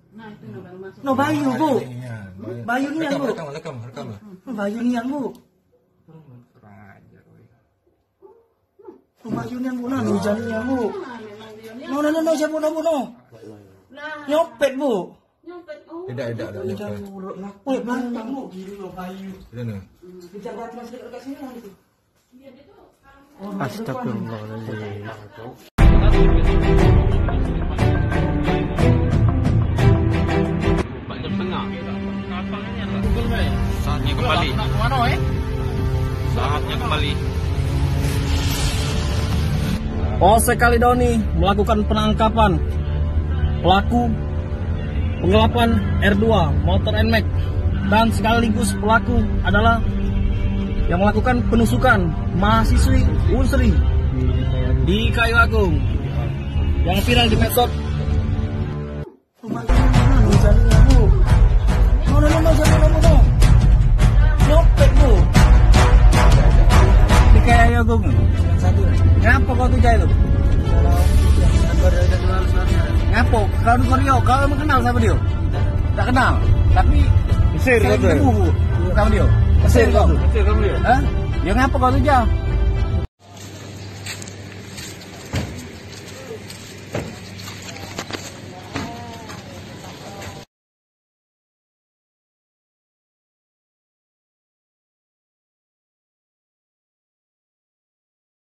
Nah, itu baru masuk. No Bayu, Bu. Bayu nian, Bu. Rekam. Bayu nian, Bu. Kurang ajar, woy. No Bayu nian, Bu. Nah, hujan nian, Bu. Nah, memang dia. No, siapa no, Bu, no. Nah, Nyopet, Bu. nyopet. Oh. Tidak. Hujan, Bu. Woi, belakang, Bu. Gini no Bayu. Tidak nih. Kejar batu masuk dekat sini lah itu. Dia itu Astagfirullahaladzim. Saatnya kembali. Saatnya kembali. Polsek Kalidoni melakukan penangkapan pelaku penggelapan R2 motor NMAX dan sekaligus pelaku adalah yang melakukan penusukan mahasiswi Unsri di Kayu Agung yang viral di medsos. Hujan nian, Bu. No, siapa no. Nyopet, Bu. Di Kayu Agung. Satu. Ngapa kau tuh itu? Ngapo? Kau emang kenal sama dia? Tak kenal. Tapi Mesir saya kau tuh. ketemu, Bu, sama dia. Mesir kau. Mesir kamu ya? Hah? Ya ngapa kau tuh